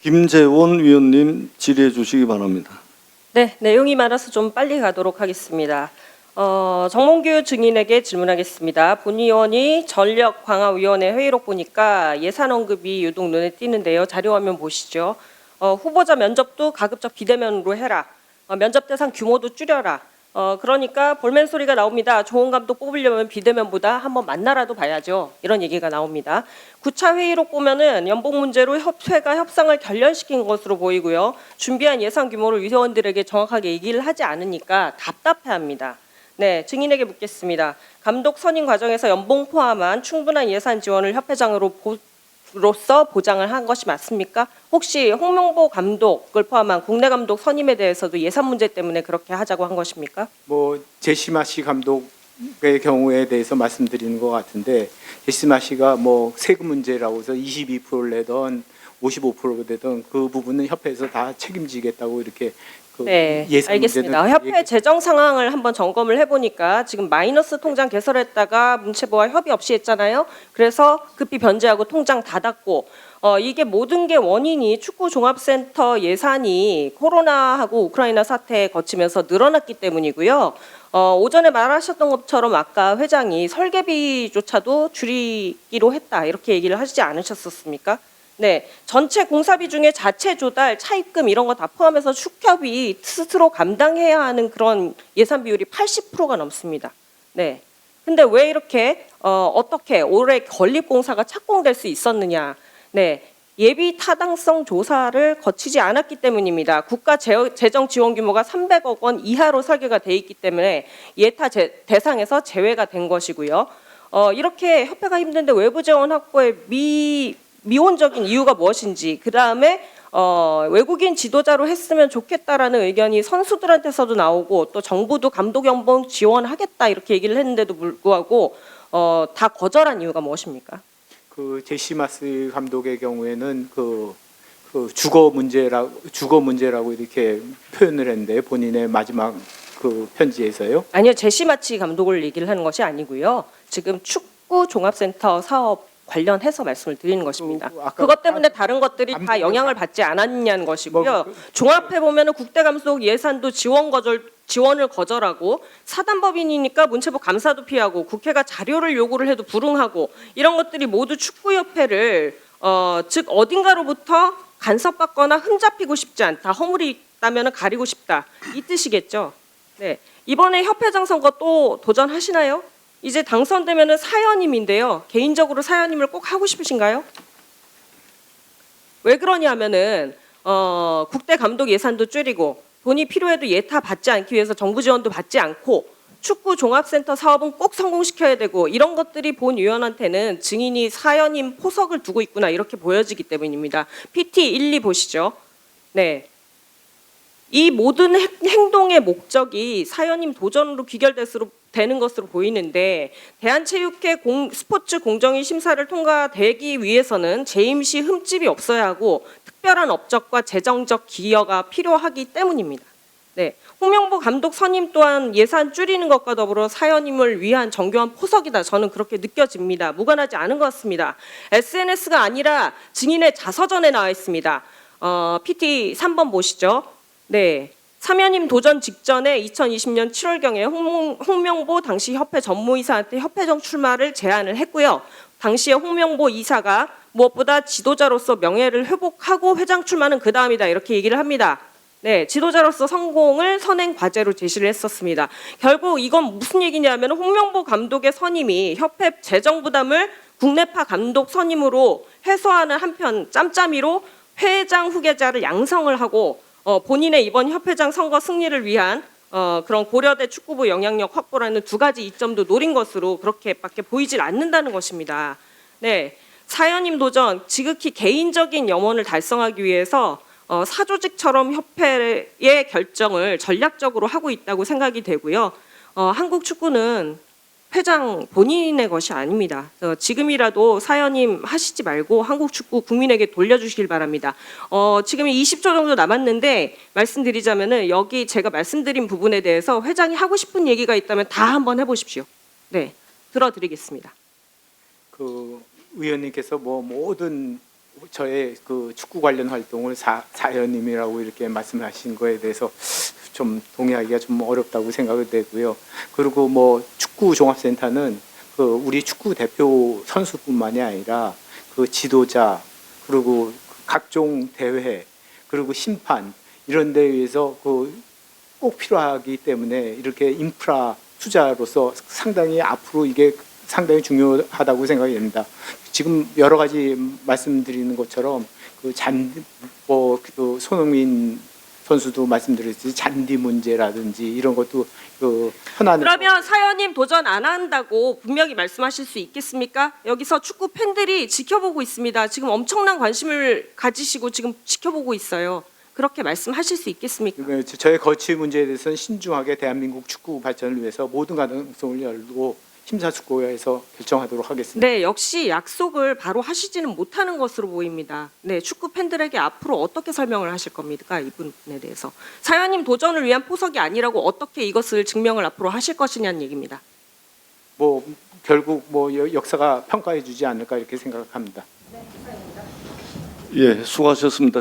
김재원 위원님 질의해 주시기 바랍니다. 네, 내용이 많아서 좀 빨리 가도록 하겠습니다. 정몽규 증인에게 질문하겠습니다. 본 의원이 전력강화위원회 회의록 보니까 예산 언급이 유독 눈에 띄는데요. 자료화면 보시죠. 후보자 면접도 가급적 비대면으로 해라. 면접 대상 규모도 줄여라. 그러니까 볼멘 소리가 나옵니다. 좋은 감독 뽑으려면 비대면보다 한번 만나라도 봐야죠. 이런 얘기가 나옵니다. 9차 회의록 보면은 연봉 문제로 협회가 협상을 결렬시킨 것으로 보이고요. 준비한 예산 규모를 위원들에게 정확하게 얘기를 하지 않으니까 답답해합니다. 네, 증인에게 묻겠습니다. 감독 선임 과정에서 연봉 포함한 충분한 예산 지원을 협회장으로서 보장을 한 것이 맞습니까? 혹시 홍명보 감독을 포함한 국내 감독 선임에 대해서도 예산 문제 때문에 그렇게 하자고 한 것입니까? 제시마 씨 감독의 경우에 대해서 말씀드리는 것 같은데, 제시마 씨가 세금 문제라고 해서 22%를 내던 55%가 되던 그 부분은 협회에서 다 책임지겠다고 이렇게 네, 예산 알겠습니다. 문제는 협회 재정 상황을 한번 점검을 해보니까 지금 마이너스 통장 개설했다가 문체부와 협의 없이 했잖아요. 그래서 급히 변제하고 통장 닫았고 이게 모든 게 원인이 축구 종합센터 예산이 코로나하고 우크라이나 사태 거치면서 늘어났기 때문이고요. 오전에 말하셨던 것처럼 아까 회장이 설계비조차도 줄이기로 했다 이렇게 얘기를 하시지 않으셨습니까? 네, 전체 공사비 중에 자체 조달, 차입금 이런 거 다 포함해서 축협이 스스로 감당해야 하는 그런 예산 비율이 80%가 넘습니다. 네, 근데 왜 이렇게 어떻게 올해 건립공사가 착공될 수 있었느냐? 네, 예비 타당성 조사를 거치지 않았기 때문입니다. 국가 재정 지원 규모가 300억 원 이하로 설계가 돼 있기 때문에 예타 대상에서 제외가 된 것이고요. 이렇게 협회가 힘든데 외부 재원 확보에 미온적인 이유가 무엇인지, 그 다음에 외국인 지도자로 했으면 좋겠다라는 의견이 선수들한테서도 나오고 또 정부도 감독 연봉 지원하겠다 이렇게 얘기를 했는데도 불구하고 다 거절한 이유가 무엇입니까? 제시마스 감독의 경우에는 주거 문제라고 이렇게 표현을 했는데, 본인의 마지막 편지에서요. 아니요, 제시마치 감독을 얘기를 하는 것이 아니고요. 지금 축구 종합센터 사업 관련해서 말씀을 드리는 것입니다. 그것 때문에 다른 것들이 다 영향을 받지 않았냐는 것이고요. 종합해 보면은 국대 감독 예산도 지원을 거절하고 사단법인이니까 문체부 감사도 피하고 국회가 자료를 요구를 해도 불응하고 이런 것들이 모두 축구협회를 즉 어딘가로부터 간섭받거나 흠잡히고 싶지 않다. 허물이 있다면 가리고 싶다. 이 뜻이겠죠. 네, 이번에 협회장 선거 또 도전하시나요? 이제 당선되면은 사연임인데요. 개인적으로 사연임을 꼭 하고 싶으신가요? 왜 그러냐면은 국대 감독 예산도 줄이고 돈이 필요해도 예타 받지 않기 위해서 정부 지원도 받지 않고 축구 종합센터 사업은 꼭 성공시켜야 되고 이런 것들이 본 의원한테는 증인이 사연임 포석을 두고 있구나 이렇게 보여지기 때문입니다. PT 1, 2 보시죠. 네. 이 모든 행동의 목적이 사연임 도전으로 귀결되는 것으로 보이는데 대한체육회 스포츠 공정위 심사를 통과되기 위해서는 재임 시 흠집이 없어야 하고 특별한 업적과 재정적 기여가 필요하기 때문입니다. 네, 홍명보 감독 선임 또한 예산 줄이는 것과 더불어 사연임을 위한 정교한 포석이다. 저는 그렇게 느껴집니다. 무관하지 않은 것 같습니다. SNS가 아니라 증인의 자서전에 나와 있습니다. PT 3번 보시죠. 네, 사면임 도전 직전에 2020년 7월경에 홍명보 당시 협회 전무이사한테 협회장 출마를 제안을 했고요. 당시에 홍명보 이사가 무엇보다 지도자로서 명예를 회복하고 회장 출마는 그 다음이다 이렇게 얘기를 합니다. 네, 지도자로서 성공을 선행 과제로 제시를 했었습니다. 결국 이건 무슨 얘기냐면 홍명보 감독의 선임이 협회 재정 부담을 국내파 감독 선임으로 해소하는 한편 짬짬이로 회장 후계자를 양성을 하고 본인의 이번 협회장 선거 승리를 위한 그런 고려대 축구부 영향력 확보라는 두 가지 이점도 노린 것으로 그렇게밖에 보이질 않는다는 것입니다. 네, 사연임 도전 지극히 개인적인 염원을 달성하기 위해서 사조직처럼 협회의 결정을 전략적으로 하고 있다고 생각이 되고요. 한국 축구는 회장 본인의 것이 아닙니다. 지금이라도 사연임 하시지 말고 한국 축구 국민에게 돌려주시길 바랍니다. 지금 20초 정도 남았는데 말씀드리자면은 여기 제가 말씀드린 부분에 대해서 회장이 하고 싶은 얘기가 있다면 다 한번 해보십시오. 네, 들어드리겠습니다. 의원님께서 모든 저의 그 축구 관련 활동을 사연님이라고 이렇게 말씀하신 거에 대해서 좀 동의하기가 좀 어렵다고 생각이 되고요. 그리고 뭐 축구 종합센터는 그 우리 축구 대표 선수뿐만이 아니라 그 지도자 그리고 각종 대회 그리고 심판 이런 데에 의해서 그 꼭 필요하기 때문에 이렇게 인프라 투자로서 상당히 앞으로 이게 상당히 중요하다고 생각이 됩니다. 지금 여러 가지 말씀드리는 것처럼 그 그 손흥민 선수도 말씀드렸듯이 잔디 문제라든지 이런 것도 그 현안에 그러면 사연님 도전 안 한다고 분명히 말씀하실 수 있겠습니까? 여기서 축구 팬들이 지켜보고 있습니다. 지금 엄청난 관심을 가지시고 지금 지켜보고 있어요. 그렇게 말씀하실 수 있겠습니까? 저의 거취 문제에 대해서는 신중하게 대한민국 축구 발전을 위해서 모든 가능성을 열고 심사숙고해서 결정하도록 하겠습니다. 네, 역시 약속을 바로 하시지는 못하는 것으로 보입니다. 네, 축구 팬들에게 앞으로 어떻게 설명을 하실 겁니까? 이 부분에 대해서. 사연님 도전을 위한 포석이 아니라고 어떻게 이것을 증명을 앞으로 하실 것이냐는 얘기입니다. 뭐 결국 뭐 역사가 평가해 주지 않을까 이렇게 생각합니다. 예, 수고하셨습니다.